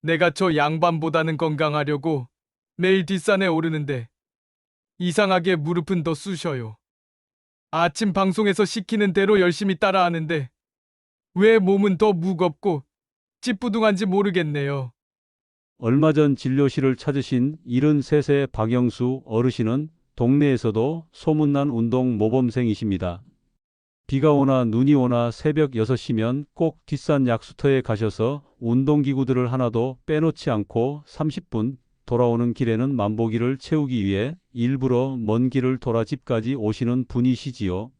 내가 저 양반보다는 건강하려고 매일 뒷산에 오르는데 이상하게 무릎은 더 쑤셔요. 아침 방송에서 시키는 대로 열심히 따라하는데 왜 몸은 더 무겁고 찌뿌둥한지 모르겠네요. 얼마 전 진료실을 찾으신 73세 박영수 어르신은 동네에서도 소문난 운동 모범생이십니다. 비가 오나 눈이 오나 새벽 6시면 꼭 뒷산 약수터에 가셔서 운동기구들을 하나도 빼놓지 않고 30분, 돌아오는 길에는 만보기를 채우기 위해 일부러 먼 길을 돌아 집까지 오시는 분이시지요.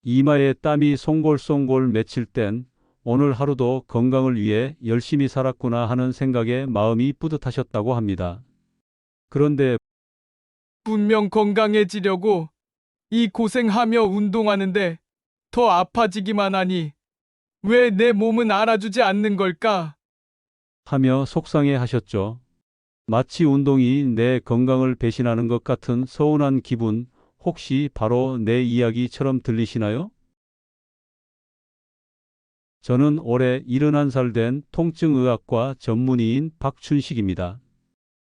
이마에 땀이 송골송골 맺힐 땐 오늘 하루도 건강을 위해 열심히 살았구나 하는 생각에 마음이 뿌듯하셨다고 합니다. 그런데 분명 건강해지려고 이 고생하며 운동하는데 더 아파지기만 하니 왜 내 몸은 알아주지 않는 걸까? 하며 속상해 하셨죠. 마치 운동이 내 건강을 배신하는 것 같은 서운한 기분, 혹시 바로 내 이야기처럼 들리시나요? 저는 올해 71살 된 통증의학과 전문의인 박춘식입니다.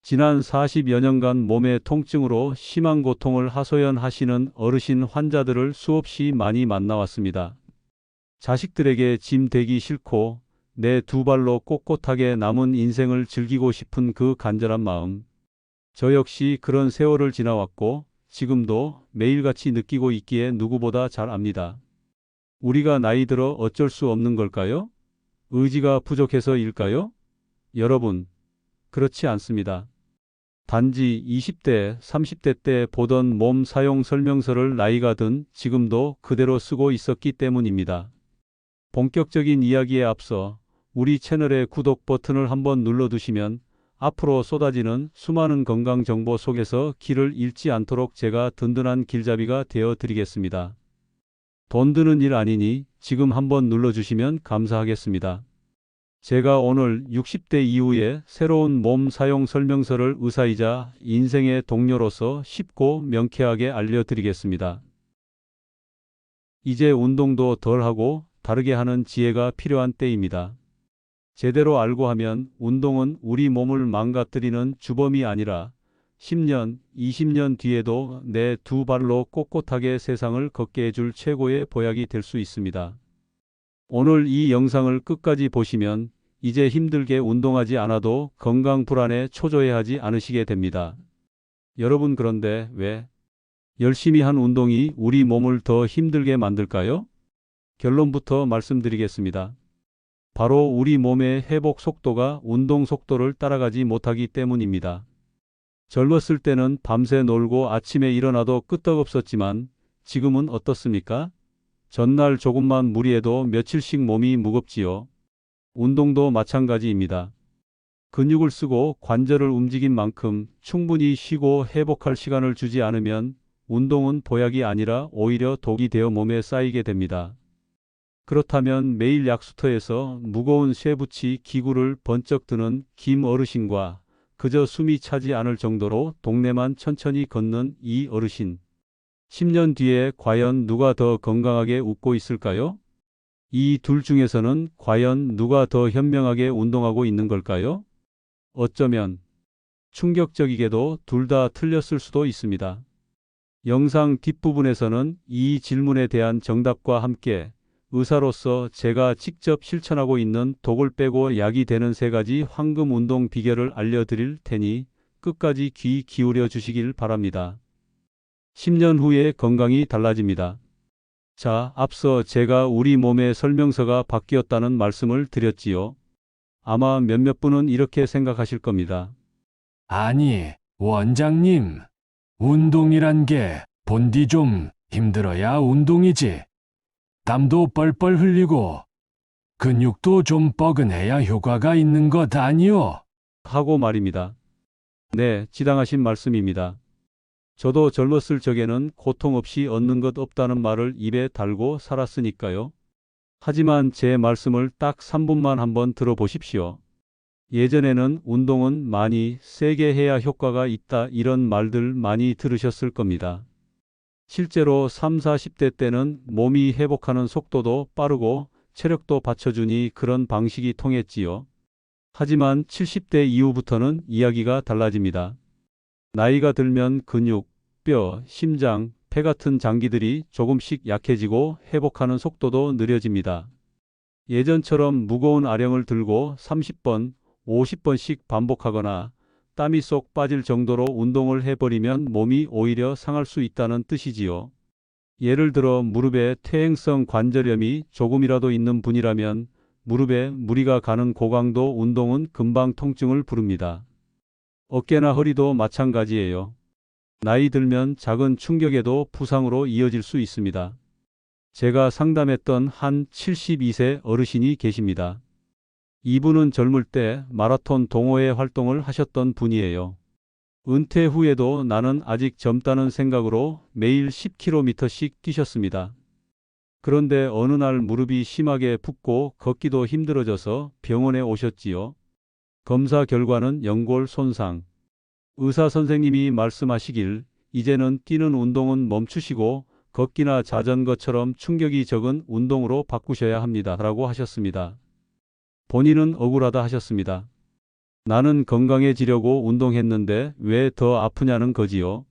지난 40여 년간 몸의 통증으로 심한 고통을 하소연하시는 어르신 환자들을 수없이 많이 만나왔습니다. 자식들에게 짐 되기 싫고 내 두 발로 꼿꼿하게 남은 인생을 즐기고 싶은 그 간절한 마음. 저 역시 그런 세월을 지나왔고 지금도 매일같이 느끼고 있기에 누구보다 잘 압니다. 우리가 나이 들어 어쩔 수 없는 걸까요? 의지가 부족해서일까요? 여러분, 그렇지 않습니다. 단지 20대, 30대 때 보던 몸 사용 설명서를 나이가 든 지금도 그대로 쓰고 있었기 때문입니다. 본격적인 이야기에 앞서 우리 채널의 구독 버튼을 한번 눌러두시면 앞으로 쏟아지는 수많은 건강 정보 속에서 길을 잃지 않도록 제가 든든한 길잡이가 되어 드리겠습니다. 돈 드는 일 아니니 지금 한번 눌러주시면 감사하겠습니다. 제가 오늘 60대 이후에 새로운 몸 사용 설명서를 의사이자 인생의 동료로서 쉽고 명쾌하게 알려드리겠습니다. 이제 운동도 덜하고 다르게 하는 지혜가 필요한 때입니다. 제대로 알고 하면 운동은 우리 몸을 망가뜨리는 주범이 아니라 10년, 20년 뒤에도 내 두 발로 꼿꼿하게 세상을 걷게 해줄 최고의 보약이 될 수 있습니다. 오늘 이 영상을 끝까지 보시면 이제 힘들게 운동하지 않아도 건강 불안에 초조해하지 않으시게 됩니다. 여러분 그런데 왜 열심히 한 운동이 우리 몸을 더 힘들게 만들까요? 결론부터 말씀드리겠습니다. 바로 우리 몸의 회복 속도가 운동 속도를 따라가지 못하기 때문입니다. 젊었을 때는 밤새 놀고 아침에 일어나도 끄떡없었지만 지금은 어떻습니까? 전날 조금만 무리해도 며칠씩 몸이 무겁지요. 운동도 마찬가지입니다. 근육을 쓰고 관절을 움직인 만큼 충분히 쉬고 회복할 시간을 주지 않으면 운동은 보약이 아니라 오히려 독이 되어 몸에 쌓이게 됩니다. 그렇다면 매일 약수터에서 무거운 쇠붙이 기구를 번쩍 드는 김 어르신과 그저 숨이 차지 않을 정도로 동네만 천천히 걷는 이 어르신. 10년 뒤에 과연 누가 더 건강하게 웃고 있을까요? 이 둘 중에서는 과연 누가 더 현명하게 운동하고 있는 걸까요? 어쩌면 충격적이게도 둘 다 틀렸을 수도 있습니다. 영상 뒷부분에서는 이 질문에 대한 정답과 함께 의사로서 제가 직접 실천하고 있는 독을 빼고 약이 되는 3가지 황금 운동 비결을 알려드릴 테니 끝까지 귀 기울여 주시길 바랍니다. 10년 후에 건강이 달라집니다. 자, 앞서 제가 우리 몸의 설명서가 바뀌었다는 말씀을 드렸지요. 아마 몇몇 분은 이렇게 생각하실 겁니다. 아니, 원장님, 운동이란 게 본디 좀 힘들어야 운동이지. 땀도 뻘뻘 흘리고 근육도 좀 뻐근해야 효과가 있는 것 아니오? 하고 말입니다. 네, 지당하신 말씀입니다. 저도 젊었을 적에는 고통 없이 얻는 것 없다는 말을 입에 달고 살았으니까요. 하지만 제 말씀을 딱 3분만 한번 들어보십시오. 예전에는 운동은 많이 세게 해야 효과가 있다 이런 말들 많이 들으셨을 겁니다. 실제로 3, 40대 때는 몸이 회복하는 속도도 빠르고 체력도 받쳐주니 그런 방식이 통했지요. 하지만 70대 이후부터는 이야기가 달라집니다. 나이가 들면 근육, 뼈, 심장, 폐 같은 장기들이 조금씩 약해지고 회복하는 속도도 느려집니다. 예전처럼 무거운 아령을 들고 30번, 50번씩 반복하거나 땀이 쏙 빠질 정도로 운동을 해버리면 몸이 오히려 상할 수 있다는 뜻이지요. 예를 들어 무릎에 퇴행성 관절염이 조금이라도 있는 분이라면 무릎에 무리가 가는 고강도 운동은 금방 통증을 부릅니다. 어깨나 허리도 마찬가지예요. 나이 들면 작은 충격에도 부상으로 이어질 수 있습니다. 제가 상담했던 한 72세 어르신이 계십니다. 이분은 젊을 때 마라톤 동호회 활동을 하셨던 분이에요. 은퇴 후에도 나는 아직 젊다는 생각으로 매일 10km씩 뛰셨습니다. 그런데 어느 날 무릎이 심하게 붓고 걷기도 힘들어져서 병원에 오셨지요. 검사 결과는 연골 손상. 의사 선생님이 말씀하시길 이제는 뛰는 운동은 멈추시고 걷기나 자전거처럼 충격이 적은 운동으로 바꾸셔야 합니다. 라고 하셨습니다. 본인은 억울하다 하셨습니다. 나는 건강해지려고 운동했는데 왜 더 아프냐는 거지요.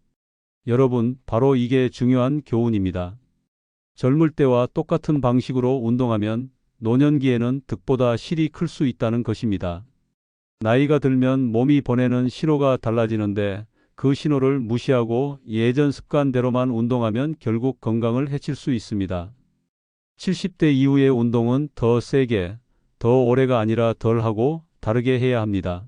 여러분, 바로 이게 중요한 교훈입니다. 젊을 때와 똑같은 방식으로 운동하면 노년기에는 득보다 실이 클 수 있다는 것입니다. 나이가 들면 몸이 보내는 신호가 달라지는데 그 신호를 무시하고 예전 습관대로만 운동하면 결국 건강을 해칠 수 있습니다. 70대 이후의 운동은 더 세게, 더 오래가 아니라 덜 하고 다르게 해야 합니다.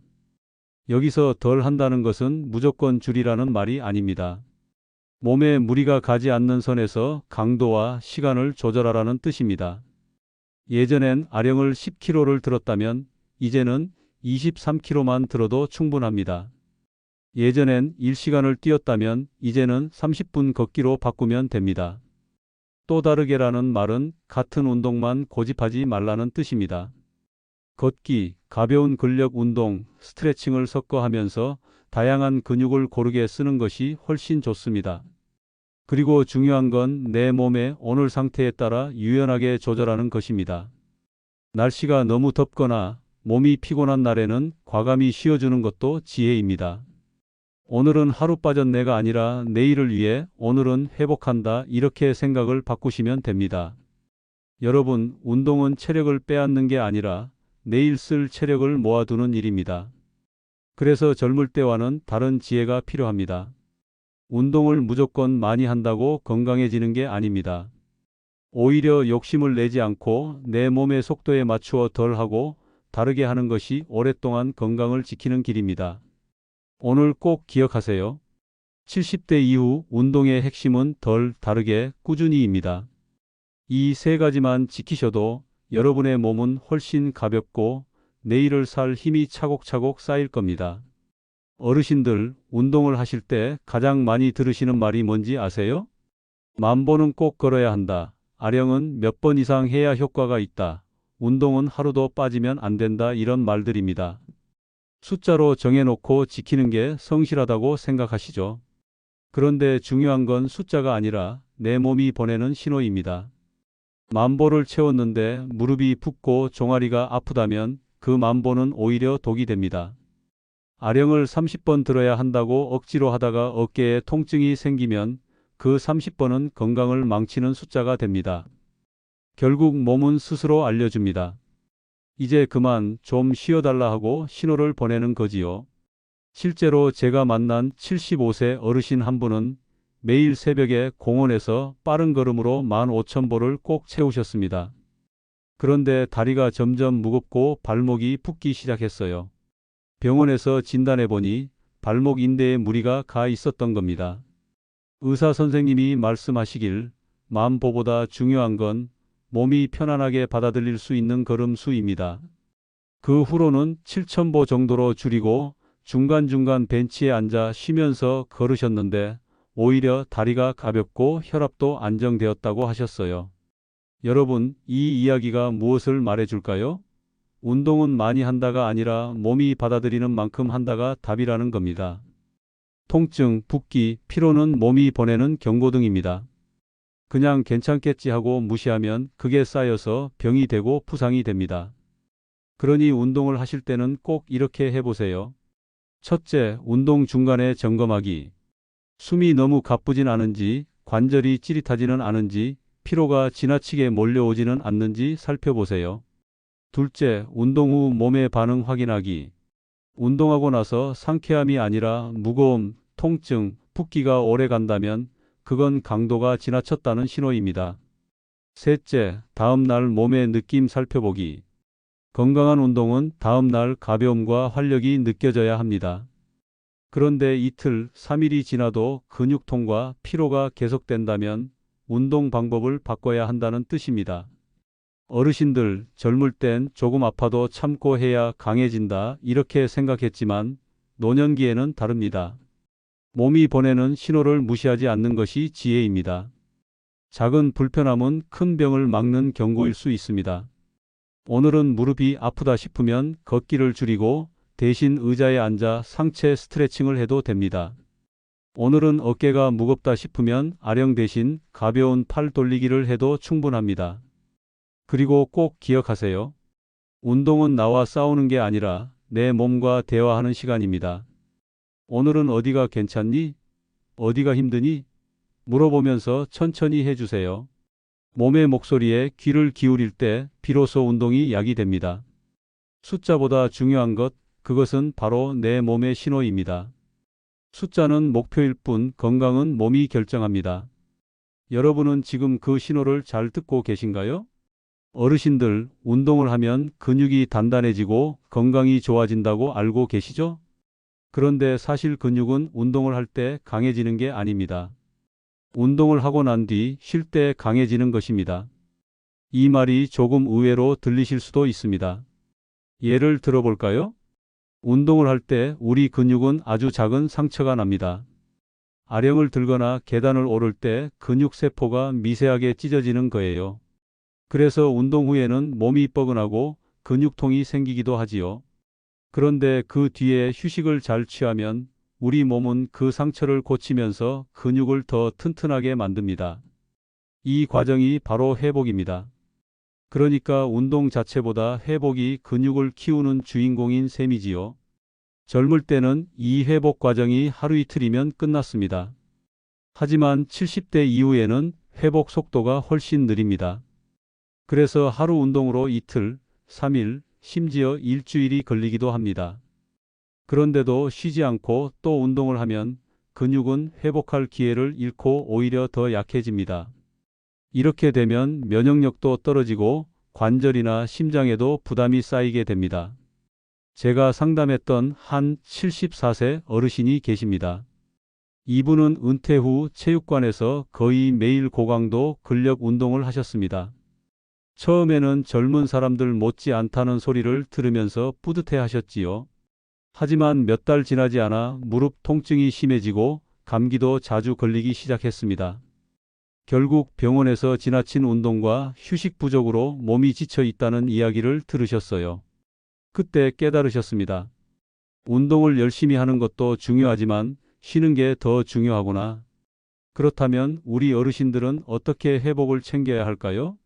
여기서 덜 한다는 것은 무조건 줄이라는 말이 아닙니다. 몸에 무리가 가지 않는 선에서 강도와 시간을 조절하라는 뜻입니다. 예전엔 아령을 10kg를 들었다면 이제는 23kg만 들어도 충분합니다. 예전엔 1시간을 뛰었다면 이제는 30분 걷기로 바꾸면 됩니다. 또 다르게라는 말은 같은 운동만 고집하지 말라는 뜻입니다. 걷기, 가벼운 근력 운동, 스트레칭을 섞어 하면서 다양한 근육을 고르게 쓰는 것이 훨씬 좋습니다. 그리고 중요한 건 내 몸의 오늘 상태에 따라 유연하게 조절하는 것입니다. 날씨가 너무 덥거나 몸이 피곤한 날에는 과감히 쉬어주는 것도 지혜입니다. 오늘은 하루 빠졌네가 아니라 내일을 위해 오늘은 회복한다 이렇게 생각을 바꾸시면 됩니다. 여러분, 운동은 체력을 빼앗는 게 아니라 내일 쓸 체력을 모아두는 일입니다. 그래서 젊을 때와는 다른 지혜가 필요합니다. 운동을 무조건 많이 한다고 건강해지는 게 아닙니다. 오히려 욕심을 내지 않고 내 몸의 속도에 맞추어 덜 하고 다르게 하는 것이 오랫동안 건강을 지키는 길입니다. 오늘 꼭 기억하세요. 70대 이후 운동의 핵심은 덜, 다르게, 꾸준히입니다. 이 세 가지만 지키셔도 여러분의 몸은 훨씬 가볍고 내일을 살 힘이 차곡차곡 쌓일 겁니다. 어르신들, 운동을 하실 때 가장 많이 들으시는 말이 뭔지 아세요? 만보는 꼭 걸어야 한다. 아령은 몇 번 이상 해야 효과가 있다. 운동은 하루도 빠지면 안 된다. 이런 말들입니다. 숫자로 정해놓고 지키는 게 성실하다고 생각하시죠? 그런데 중요한 건 숫자가 아니라 내 몸이 보내는 신호입니다. 만보를 채웠는데 무릎이 붓고 종아리가 아프다면 그 만보는 오히려 독이 됩니다. 아령을 30번 들어야 한다고 억지로 하다가 어깨에 통증이 생기면 그 30번은 건강을 망치는 숫자가 됩니다. 결국 몸은 스스로 알려줍니다. 이제 그만 좀 쉬어달라 하고 신호를 보내는 거지요. 실제로 제가 만난 75세 어르신 한 분은 매일 새벽에 공원에서 빠른 걸음으로 15,000보를 꼭 채우셨습니다. 그런데 다리가 점점 무겁고 발목이 붓기 시작했어요. 병원에서 진단해보니 발목 인대에 무리가 가 있었던 겁니다. 의사 선생님이 말씀하시길 만보보다 중요한 건 몸이 편안하게 받아들일 수 있는 걸음 수입니다. 그 후로는 7,000보 정도로 줄이고 중간중간 벤치에 앉아 쉬면서 걸으셨는데 오히려 다리가 가볍고 혈압도 안정되었다고 하셨어요. 여러분, 이 이야기가 무엇을 말해줄까요? 운동은 많이 한다가 아니라 몸이 받아들이는 만큼 한다가 답이라는 겁니다. 통증, 붓기, 피로는 몸이 보내는 경고등입니다. 그냥 괜찮겠지 하고 무시하면 그게 쌓여서 병이 되고 부상이 됩니다. 그러니 운동을 하실 때는 꼭 이렇게 해보세요. 첫째, 운동 중간에 점검하기. 숨이 너무 가쁘진 않은지, 관절이 찌릿하지는 않은지, 피로가 지나치게 몰려오지는 않는지 살펴보세요. 둘째, 운동 후 몸의 반응 확인하기. 운동하고 나서 상쾌함이 아니라 무거움, 통증, 붓기가 오래 간다면 그건 강도가 지나쳤다는 신호입니다. 셋째, 다음 날 몸의 느낌 살펴보기. 건강한 운동은 다음 날 가벼움과 활력이 느껴져야 합니다. 그런데 이틀, 3일이 지나도 근육통과 피로가 계속된다면 운동 방법을 바꿔야 한다는 뜻입니다. 어르신들, 젊을 땐 조금 아파도 참고 해야 강해진다 이렇게 생각했지만 노년기에는 다릅니다. 몸이 보내는 신호를 무시하지 않는 것이 지혜입니다. 작은 불편함은 큰 병을 막는 경고일 수 있습니다. 오늘은 무릎이 아프다 싶으면 걷기를 줄이고 대신 의자에 앉아 상체 스트레칭을 해도 됩니다. 오늘은 어깨가 무겁다 싶으면 아령 대신 가벼운 팔 돌리기를 해도 충분합니다. 그리고 꼭 기억하세요. 운동은 나와 싸우는 게 아니라 내 몸과 대화하는 시간입니다. 오늘은 어디가 괜찮니? 어디가 힘드니? 물어보면서 천천히 해주세요. 몸의 목소리에 귀를 기울일 때 비로소 운동이 약이 됩니다. 숫자보다 중요한 것, 그것은 바로 내 몸의 신호입니다. 숫자는 목표일 뿐 건강은 몸이 결정합니다. 여러분은 지금 그 신호를 잘 듣고 계신가요? 어르신들, 운동을 하면 근육이 단단해지고 건강이 좋아진다고 알고 계시죠? 그런데 사실 근육은 운동을 할 때 강해지는 게 아닙니다. 운동을 하고 난 뒤 쉴 때 강해지는 것입니다. 이 말이 조금 의외로 들리실 수도 있습니다. 예를 들어볼까요? 운동을 할 때 우리 근육은 아주 작은 상처가 납니다. 아령을 들거나 계단을 오를 때 근육 세포가 미세하게 찢어지는 거예요. 그래서 운동 후에는 몸이 뻐근하고 근육통이 생기기도 하지요. 그런데 그 뒤에 휴식을 잘 취하면 우리 몸은 그 상처를 고치면서 근육을 더 튼튼하게 만듭니다. 이 과정이 바로 회복입니다. 그러니까 운동 자체보다 회복이 근육을 키우는 주인공인 셈이지요. 젊을 때는 이 회복 과정이 하루 이틀이면 끝났습니다. 하지만 70대 이후에는 회복 속도가 훨씬 느립니다. 그래서 하루 운동으로 이틀, 3일, 심지어 일주일이 걸리기도 합니다. 그런데도 쉬지 않고 또 운동을 하면 근육은 회복할 기회를 잃고 오히려 더 약해집니다. 이렇게 되면 면역력도 떨어지고 관절이나 심장에도 부담이 쌓이게 됩니다. 제가 상담했던 한 74세 어르신이 계십니다. 이분은 은퇴 후 체육관에서 거의 매일 고강도 근력 운동을 하셨습니다. 처음에는 젊은 사람들 못지 않다는 소리를 들으면서 뿌듯해 하셨지요. 하지만 몇 달 지나지 않아 무릎 통증이 심해지고 감기도 자주 걸리기 시작했습니다. 결국 병원에서 지나친 운동과 휴식 부족으로 몸이 지쳐 있다는 이야기를 들으셨어요. 그때 깨달으셨습니다. 운동을 열심히 하는 것도 중요하지만 쉬는 게 더 중요하구나. 그렇다면 우리 어르신들은 어떻게 회복을 챙겨야 할까요?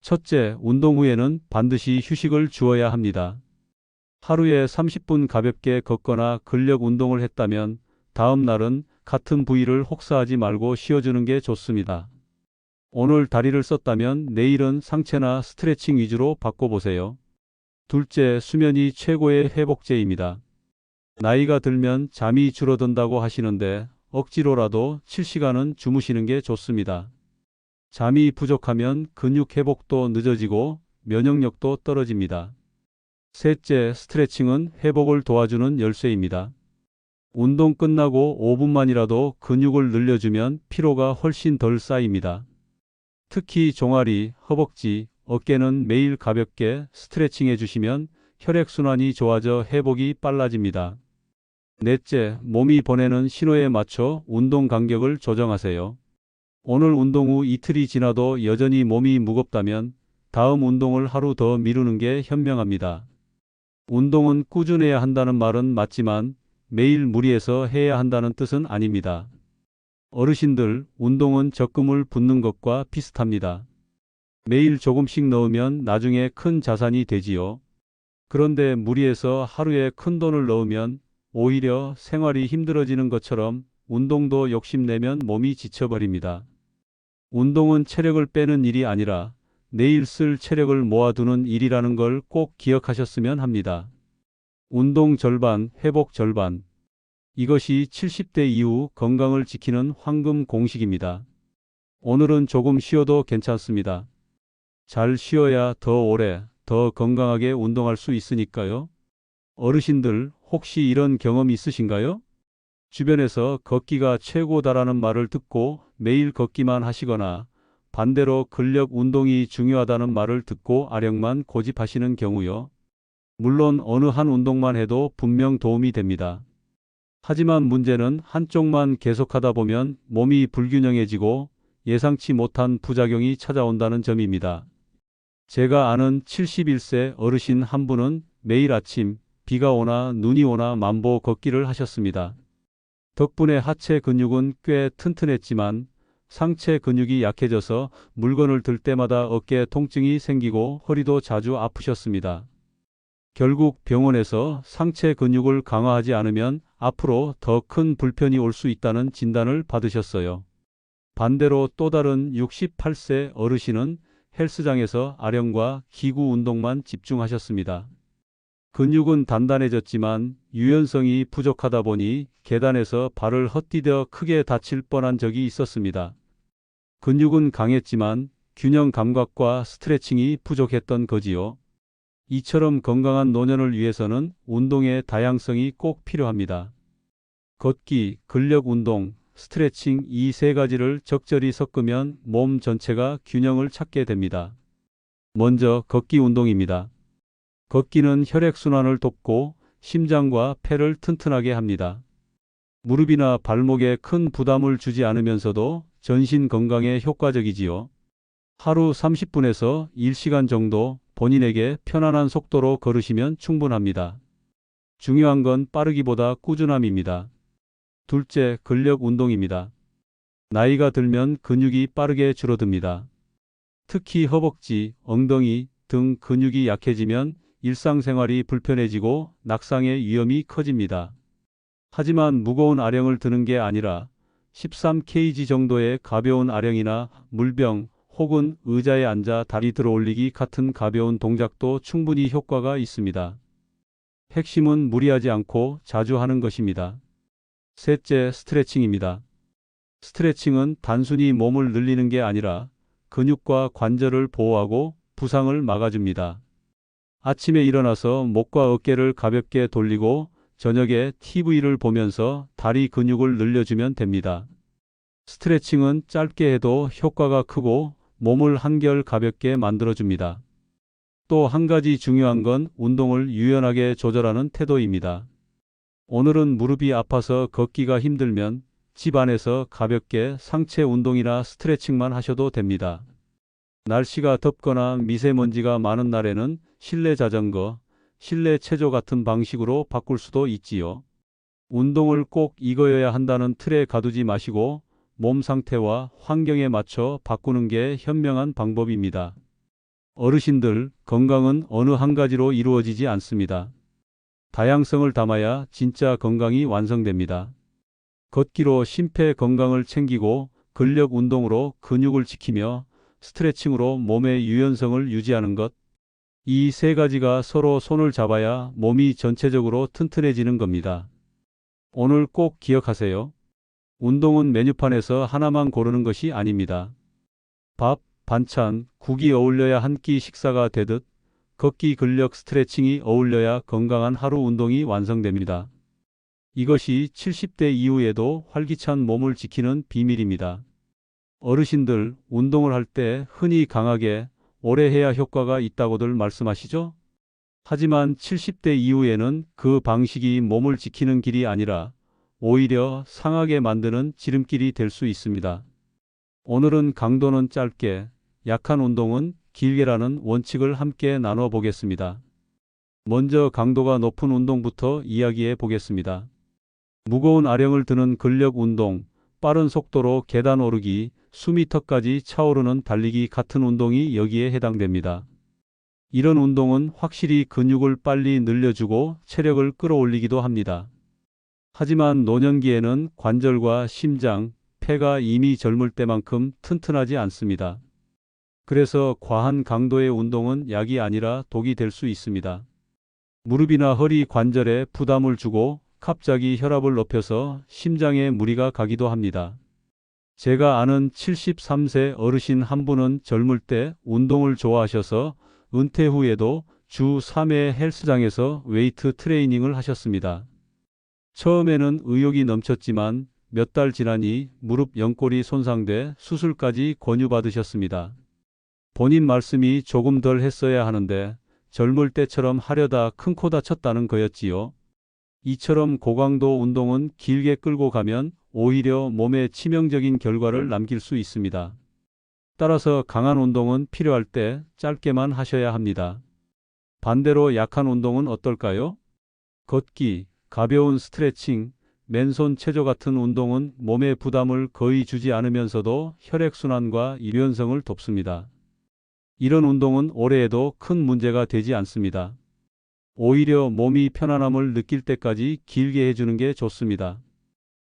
첫째, 운동 후에는 반드시 휴식을 주어야 합니다. 하루에 30분 가볍게 걷거나 근력 운동을 했다면 다음 날은 같은 부위를 혹사하지 말고 쉬어주는 게 좋습니다. 오늘 다리를 썼다면 내일은 상체나 스트레칭 위주로 바꿔보세요. 둘째, 수면이 최고의 회복제입니다. 나이가 들면 잠이 줄어든다고 하시는데 억지로라도 7시간은 주무시는 게 좋습니다. 잠이 부족하면 근육 회복도 늦어지고 면역력도 떨어집니다. 셋째, 스트레칭은 회복을 도와주는 열쇠입니다. 운동 끝나고 5분만이라도 근육을 늘려주면 피로가 훨씬 덜 쌓입니다. 특히 종아리, 허벅지, 어깨는 매일 가볍게 스트레칭 해주시면 혈액순환이 좋아져 회복이 빨라집니다. 넷째, 몸이 보내는 신호에 맞춰 운동 간격을 조정하세요. 오늘 운동 후 이틀이 지나도 여전히 몸이 무겁다면 다음 운동을 하루 더 미루는 게 현명합니다. 운동은 꾸준해야 한다는 말은 맞지만 매일 무리해서 해야 한다는 뜻은 아닙니다. 어르신들, 운동은 적금을 붓는 것과 비슷합니다. 매일 조금씩 넣으면 나중에 큰 자산이 되지요. 그런데 무리해서 하루에 큰 돈을 넣으면 오히려 생활이 힘들어지는 것처럼 운동도 욕심내면 몸이 지쳐버립니다. 운동은 체력을 빼는 일이 아니라 내일 쓸 체력을 모아두는 일이라는 걸 꼭 기억하셨으면 합니다. 운동 절반, 회복 절반. 이것이 70대 이후 건강을 지키는 황금 공식입니다. 오늘은 조금 쉬어도 괜찮습니다. 잘 쉬어야 더 오래, 더 건강하게 운동할 수 있으니까요. 어르신들 혹시 이런 경험 있으신가요? 주변에서 걷기가 최고다라는 말을 듣고 매일 걷기만 하시거나 반대로 근력 운동이 중요하다는 말을 듣고 아령만 고집하시는 경우요. 물론 어느 한 운동만 해도 분명 도움이 됩니다. 하지만 문제는 한쪽만 계속하다 보면 몸이 불균형해지고 예상치 못한 부작용이 찾아온다는 점입니다. 제가 아는 71세 어르신 한 분은 매일 아침 비가 오나 눈이 오나 만보 걷기를 하셨습니다. 덕분에 하체 근육은 꽤 튼튼했지만 상체 근육이 약해져서 물건을 들 때마다 어깨 통증이 생기고 허리도 자주 아프셨습니다. 결국 병원에서 상체 근육을 강화하지 않으면 앞으로 더 큰 불편이 올 수 있다는 진단을 받으셨어요. 반대로 또 다른 68세 어르신은 헬스장에서 아령과 기구 운동만 집중하셨습니다. 근육은 단단해졌지만 유연성이 부족하다 보니 계단에서 발을 헛디뎌 크게 다칠 뻔한 적이 있었습니다. 근육은 강했지만 균형 감각과 스트레칭이 부족했던 거지요. 이처럼 건강한 노년을 위해서는 운동의 다양성이 꼭 필요합니다. 걷기, 근력 운동, 스트레칭 이 세 가지를 적절히 섞으면 몸 전체가 균형을 찾게 됩니다. 먼저 걷기 운동입니다. 걷기는 혈액순환을 돕고 심장과 폐를 튼튼하게 합니다. 무릎이나 발목에 큰 부담을 주지 않으면서도 전신 건강에 효과적이지요. 하루 30분에서 1시간 정도 본인에게 편안한 속도로 걸으시면 충분합니다. 중요한 건 빠르기보다 꾸준함입니다. 둘째, 근력 운동입니다. 나이가 들면 근육이 빠르게 줄어듭니다. 특히 허벅지, 엉덩이 등 근육이 약해지면 일상생활이 불편해지고 낙상의 위험이 커집니다. 하지만 무거운 아령을 드는 게 아니라 13kg 정도의 가벼운 아령이나 물병 혹은 의자에 앉아 다리 들어 올리기 같은 가벼운 동작도 충분히 효과가 있습니다. 핵심은 무리하지 않고 자주 하는 것입니다. 셋째, 스트레칭입니다. 스트레칭은 단순히 몸을 늘리는 게 아니라 근육과 관절을 보호하고 부상을 막아줍니다. 아침에 일어나서 목과 어깨를 가볍게 돌리고 저녁에 TV를 보면서 다리 근육을 늘려주면 됩니다. 스트레칭은 짧게 해도 효과가 크고 몸을 한결 가볍게 만들어줍니다. 또 한 가지 중요한 건 운동을 유연하게 조절하는 태도입니다. 오늘은 무릎이 아파서 걷기가 힘들면 집 안에서 가볍게 상체 운동이나 스트레칭만 하셔도 됩니다. 날씨가 덥거나 미세먼지가 많은 날에는 실내 자전거, 실내 체조 같은 방식으로 바꿀 수도 있지요. 운동을 꼭 이거여야 한다는 틀에 가두지 마시고 몸 상태와 환경에 맞춰 바꾸는 게 현명한 방법입니다. 어르신들, 건강은 어느 한 가지로 이루어지지 않습니다. 다양성을 담아야 진짜 건강이 완성됩니다. 걷기로 심폐 건강을 챙기고 근력 운동으로 근육을 지키며 스트레칭으로 몸의 유연성을 유지하는 것. 이 세 가지가 서로 손을 잡아야 몸이 전체적으로 튼튼해지는 겁니다. 오늘 꼭 기억하세요. 운동은 메뉴판에서 하나만 고르는 것이 아닙니다. 밥, 반찬, 국이 어울려야 한 끼 식사가 되듯 걷기, 근력, 스트레칭이 어울려야 건강한 하루 운동이 완성됩니다. 이것이 70대 이후에도 활기찬 몸을 지키는 비밀입니다. 어르신들, 운동을 할 때 흔히 강하게 오래 해야 효과가 있다고들 말씀하시죠? 하지만 70대 이후에는 그 방식이 몸을 지키는 길이 아니라 오히려 상하게 만드는 지름길이 될 수 있습니다. 오늘은 강도는 짧게, 약한 운동은 길게라는 원칙을 함께 나눠 보겠습니다. 먼저 강도가 높은 운동부터 이야기해 보겠습니다. 무거운 아령을 드는 근력 운동, 빠른 속도로 계단 오르기, 수미터까지 차오르는 달리기 같은 운동이 여기에 해당됩니다. 이런 운동은 확실히 근육을 빨리 늘려주고 체력을 끌어올리기도 합니다. 하지만 노년기에는 관절과 심장, 폐가 이미 젊을 때만큼 튼튼하지 않습니다. 그래서 과한 강도의 운동은 약이 아니라 독이 될 수 있습니다. 무릎이나 허리 관절에 부담을 주고 갑자기 혈압을 높여서 심장에 무리가 가기도 합니다. 제가 아는 73세 어르신 한 분은 젊을 때 운동을 좋아하셔서 은퇴 후에도 주 3회 헬스장에서 웨이트 트레이닝을 하셨습니다. 처음에는 의욕이 넘쳤지만 몇 달 지나니 무릎 연골이 손상돼 수술까지 권유받으셨습니다. 본인 말씀이 조금 덜 했어야 하는데 젊을 때처럼 하려다 큰 코 다쳤다는 거였지요. 이처럼 고강도 운동은 길게 끌고 가면 오히려 몸에 치명적인 결과를 남길 수 있습니다. 따라서 강한 운동은 필요할 때 짧게만 하셔야 합니다. 반대로 약한 운동은 어떨까요? 걷기, 가벼운 스트레칭, 맨손 체조 같은 운동은 몸에 부담을 거의 주지 않으면서도 혈액순환과 유연성을 돕습니다. 이런 운동은 오래 해도 큰 문제가 되지 않습니다. 오히려 몸이 편안함을 느낄 때까지 길게 해주는 게 좋습니다.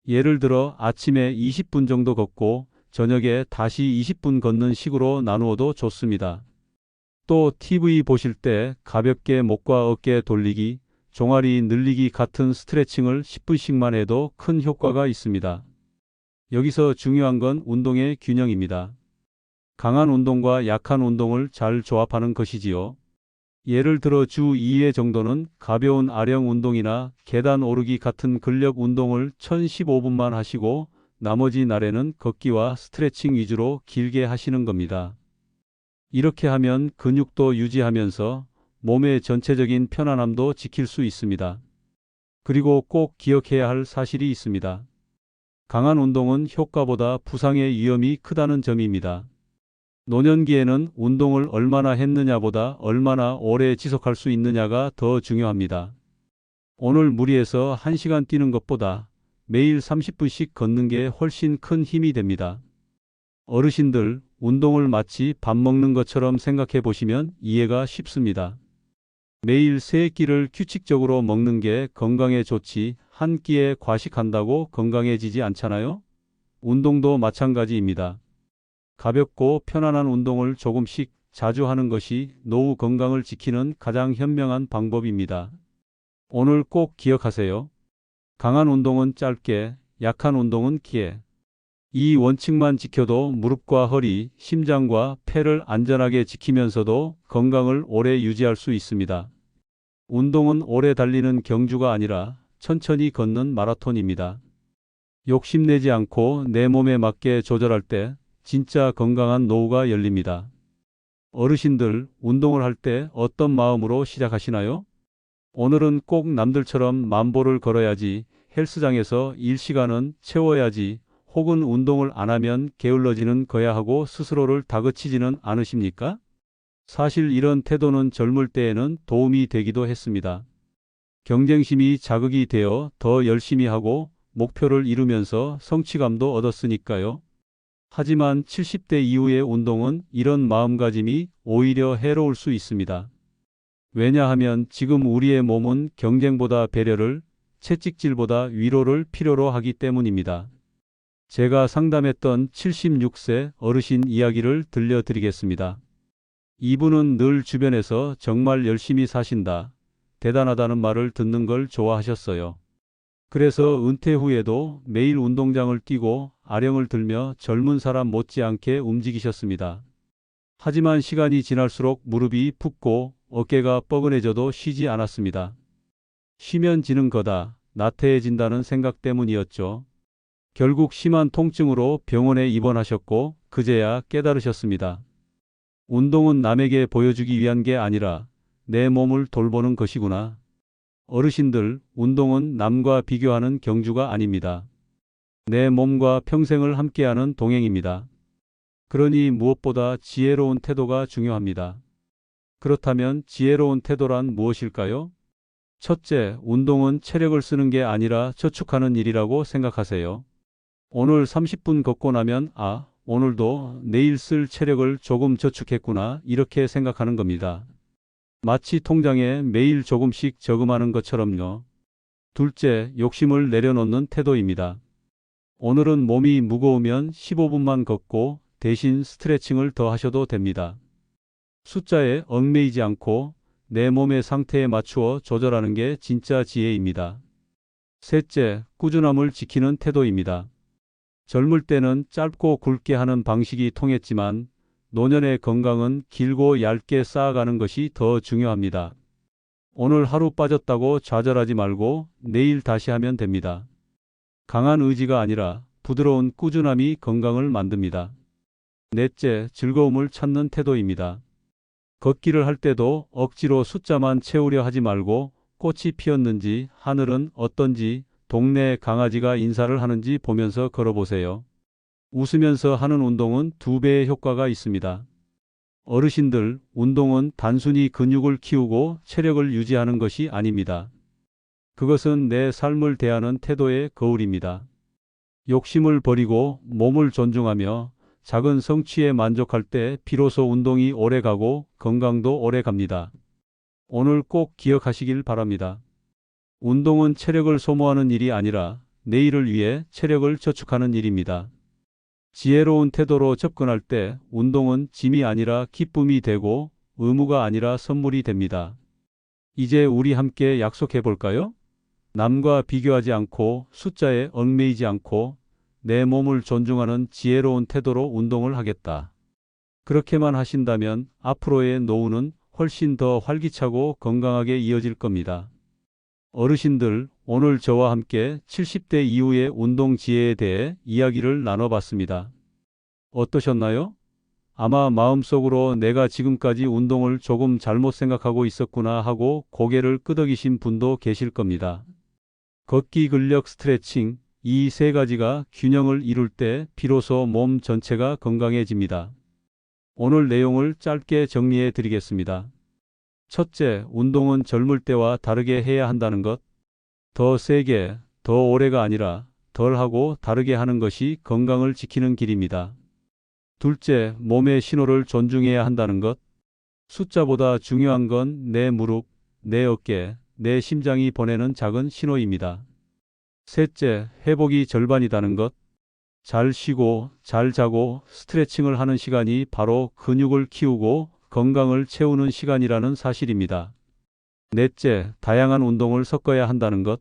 예를 들어 아침에 20분 정도 걷고 저녁에 다시 20분 걷는 식으로 나누어도 좋습니다. 또 TV 보실 때 가볍게 목과 어깨 돌리기, 종아리 늘리기 같은 스트레칭을 10분씩만 해도 큰 효과가 있습니다. 여기서 중요한 건 운동의 균형입니다. 강한 운동과 약한 운동을 잘 조합하는 것이지요. 예를 들어 주 2회 정도는 가벼운 아령 운동이나 계단 오르기 같은 근력 운동을 1015분만 하시고 나머지 날에는 걷기와 스트레칭 위주로 길게 하시는 겁니다. 이렇게 하면 근육도 유지하면서 몸의 전체적인 편안함도 지킬 수 있습니다. 그리고 꼭 기억해야 할 사실이 있습니다. 강한 운동은 효과보다 부상의 위험이 크다는 점입니다. 노년기에는 운동을 얼마나 했느냐보다 얼마나 오래 지속할 수 있느냐가 더 중요합니다. 오늘 무리해서 1시간 뛰는 것보다 매일 30분씩 걷는 게 훨씬 큰 힘이 됩니다. 어르신들, 운동을 마치 밥 먹는 것처럼 생각해 보시면 이해가 쉽습니다. 매일 3끼를 규칙적으로 먹는 게 건강에 좋지 한 끼에 과식한다고 건강해지지 않잖아요? 운동도 마찬가지입니다. 가볍고 편안한 운동을 조금씩 자주 하는 것이 노후 건강을 지키는 가장 현명한 방법입니다. 오늘 꼭 기억하세요. 강한 운동은 짧게, 약한 운동은 길게. 이 원칙만 지켜도 무릎과 허리, 심장과 폐를 안전하게 지키면서도 건강을 오래 유지할 수 있습니다. 운동은 오래 달리는 경주가 아니라 천천히 걷는 마라톤입니다. 욕심내지 않고 내 몸에 맞게 조절할 때 진짜 건강한 노후가 열립니다. 어르신들, 운동을 할 때 어떤 마음으로 시작하시나요? 오늘은 꼭 남들처럼 만보를 걸어야지, 헬스장에서 1시간은 채워야지, 혹은 운동을 안 하면 게을러지는 거야 하고 스스로를 다그치지는 않으십니까? 사실 이런 태도는 젊을 때에는 도움이 되기도 했습니다. 경쟁심이 자극이 되어 더 열심히 하고 목표를 이루면서 성취감도 얻었으니까요. 하지만 70대 이후의 운동은 이런 마음가짐이 오히려 해로울 수 있습니다. 왜냐하면 지금 우리의 몸은 경쟁보다 배려를, 채찍질보다 위로를 필요로 하기 때문입니다. 제가 상담했던 76세 어르신 이야기를 들려드리겠습니다. 이분은 늘 주변에서 정말 열심히 사신다, 대단하다는 말을 듣는 걸 좋아하셨어요. 그래서 은퇴 후에도 매일 운동장을 뛰고 아령을 들며 젊은 사람 못지않게 움직이셨습니다. 하지만 시간이 지날수록 무릎이 붓고 어깨가 뻐근해져도 쉬지 않았습니다. 쉬면 지는 거다, 나태해진다는 생각 때문이었죠. 결국 심한 통증으로 병원에 입원하셨고 그제야 깨달으셨습니다. 운동은 남에게 보여주기 위한 게 아니라 내 몸을 돌보는 것이구나. 어르신들, 운동은 남과 비교하는 경주가 아닙니다. 내 몸과 평생을 함께하는 동행입니다. 그러니 무엇보다 지혜로운 태도가 중요합니다. 그렇다면 지혜로운 태도란 무엇일까요? 첫째, 운동은 체력을 쓰는 게 아니라 저축하는 일이라고 생각하세요. 오늘 30분 걷고 나면 오늘도 내일 쓸 체력을 조금 저축했구나, 이렇게 생각하는 겁니다. 마치 통장에 매일 조금씩 저금하는 것처럼요. 둘째, 욕심을 내려놓는 태도입니다. 오늘은 몸이 무거우면 15분만 걷고 대신 스트레칭을 더 하셔도 됩니다. 숫자에 얽매이지 않고 내 몸의 상태에 맞추어 조절하는 게 진짜 지혜입니다. 셋째, 꾸준함을 지키는 태도입니다. 젊을 때는 짧고 굵게 하는 방식이 통했지만 노년의 건강은 길고 얇게 쌓아가는 것이 더 중요합니다. 오늘 하루 빠졌다고 좌절하지 말고 내일 다시 하면 됩니다. 강한 의지가 아니라 부드러운 꾸준함이 건강을 만듭니다. 넷째, 즐거움을 찾는 태도입니다. 걷기를 할 때도 억지로 숫자만 채우려 하지 말고 꽃이 피었는지 하늘은 어떤지 동네 강아지가 인사를 하는지 보면서 걸어보세요. 웃으면서 하는 운동은 2배의 효과가 있습니다. 어르신들, 운동은 단순히 근육을 키우고 체력을 유지하는 것이 아닙니다. 그것은 내 삶을 대하는 태도의 거울입니다. 욕심을 버리고 몸을 존중하며 작은 성취에 만족할 때 비로소 운동이 오래 가고 건강도 오래 갑니다. 오늘 꼭 기억하시길 바랍니다. 운동은 체력을 소모하는 일이 아니라 내일을 위해 체력을 저축하는 일입니다. 지혜로운 태도로 접근할 때 운동은 짐이 아니라 기쁨이 되고 의무가 아니라 선물이 됩니다. 이제 우리 함께 약속해 볼까요? 남과 비교하지 않고 숫자에 얽매이지 않고 내 몸을 존중하는 지혜로운 태도로 운동을 하겠다. 그렇게만 하신다면 앞으로의 노후는 훨씬 더 활기차고 건강하게 이어질 겁니다. 어르신들, 오늘 저와 함께 70대 이후의 운동 지혜에 대해 이야기를 나눠봤습니다. 어떠셨나요? 아마 마음속으로 내가 지금까지 운동을 조금 잘못 생각하고 있었구나 하고 고개를 끄덕이신 분도 계실 겁니다. 걷기, 근력, 스트레칭, 이 3가지가 균형을 이룰 때 비로소 몸 전체가 건강해집니다. 오늘 내용을 짧게 정리해 드리겠습니다. 첫째, 운동은 젊을 때와 다르게 해야 한다는 것. 더 세게, 더 오래가 아니라 덜 하고 다르게 하는 것이 건강을 지키는 길입니다. 둘째, 몸의 신호를 존중해야 한다는 것. 숫자보다 중요한 건 내 무릎, 내 어깨, 내 심장이 보내는 작은 신호입니다. 셋째, 회복이 절반이다는 것. 잘 쉬고, 잘 자고, 스트레칭을 하는 시간이 바로 근육을 키우고 건강을 채우는 시간이라는 사실입니다. 넷째, 다양한 운동을 섞어야 한다는 것.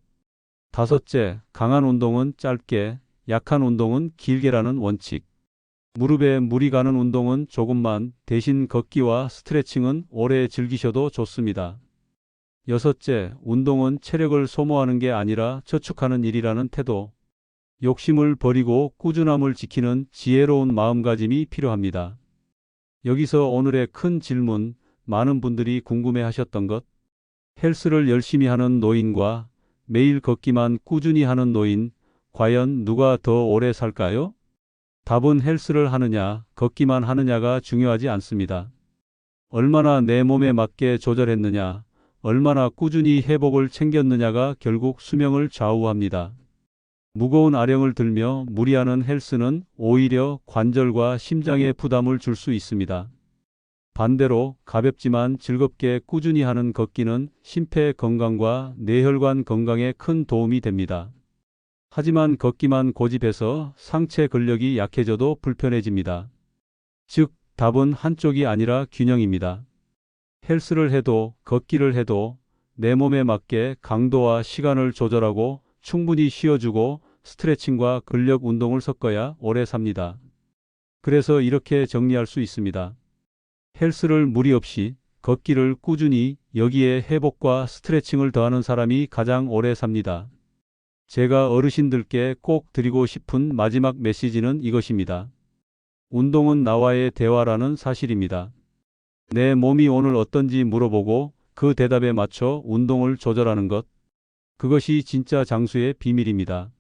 다섯째, 강한 운동은 짧게, 약한 운동은 길게라는 원칙. 무릎에 무리 가는 운동은 조금만, 대신 걷기와 스트레칭은 오래 즐기셔도 좋습니다. 여섯째, 운동은 체력을 소모하는 게 아니라 저축하는 일이라는 태도. 욕심을 버리고 꾸준함을 지키는 지혜로운 마음가짐이 필요합니다. 여기서 오늘의 큰 질문, 많은 분들이 궁금해 하셨던 것. 헬스를 열심히 하는 노인과 매일 걷기만 꾸준히 하는 노인, 과연 누가 더 오래 살까요? 답은 헬스를 하느냐, 걷기만 하느냐가 중요하지 않습니다. 얼마나 내 몸에 맞게 조절했느냐, 얼마나 꾸준히 회복을 챙겼느냐가 결국 수명을 좌우합니다. 무거운 아령을 들며 무리하는 헬스는 오히려 관절과 심장에 부담을 줄 수 있습니다. 반대로 가볍지만 즐겁게 꾸준히 하는 걷기는 심폐 건강과 뇌혈관 건강에 큰 도움이 됩니다. 하지만 걷기만 고집해서 상체 근력이 약해져도 불편해집니다. 즉, 답은 한쪽이 아니라 균형입니다. 헬스를 해도 걷기를 해도 내 몸에 맞게 강도와 시간을 조절하고 충분히 쉬어주고 스트레칭과 근력 운동을 섞어야 오래 삽니다. 그래서 이렇게 정리할 수 있습니다. 헬스를 무리 없이, 걷기를 꾸준히, 여기에 회복과 스트레칭을 더하는 사람이 가장 오래 삽니다. 제가 어르신들께 꼭 드리고 싶은 마지막 메시지는 이것입니다. 운동은 나와의 대화라는 사실입니다. 내 몸이 오늘 어떤지 물어보고 그 대답에 맞춰 운동을 조절하는 것. 그것이 진짜 장수의 비밀입니다.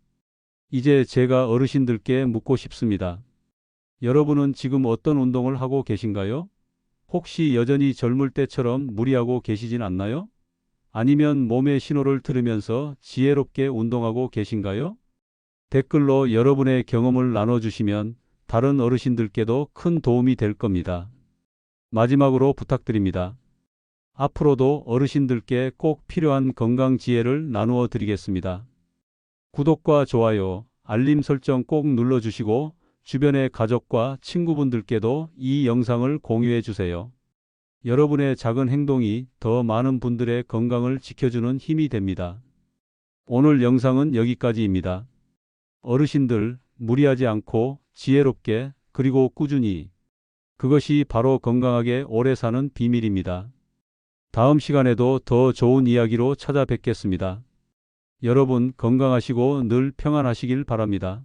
이제 제가 어르신들께 묻고 싶습니다. 여러분은 지금 어떤 운동을 하고 계신가요? 혹시 여전히 젊을 때처럼 무리하고 계시진 않나요? 아니면 몸의 신호를 들으면서 지혜롭게 운동하고 계신가요? 댓글로 여러분의 경험을 나눠주시면 다른 어르신들께도 큰 도움이 될 겁니다. 마지막으로 부탁드립니다. 앞으로도 어르신들께 꼭 필요한 건강 지혜를 나누어 드리겠습니다. 구독과 좋아요, 알림 설정 꼭 눌러주시고 주변의 가족과 친구분들께도 이 영상을 공유해 주세요. 여러분의 작은 행동이 더 많은 분들의 건강을 지켜주는 힘이 됩니다. 오늘 영상은 여기까지입니다. 어르신들, 무리하지 않고 지혜롭게 그리고 꾸준히. 그것이 바로 건강하게 오래 사는 비밀입니다. 다음 시간에도 더 좋은 이야기로 찾아뵙겠습니다. 여러분 건강하시고 늘 평안하시길 바랍니다.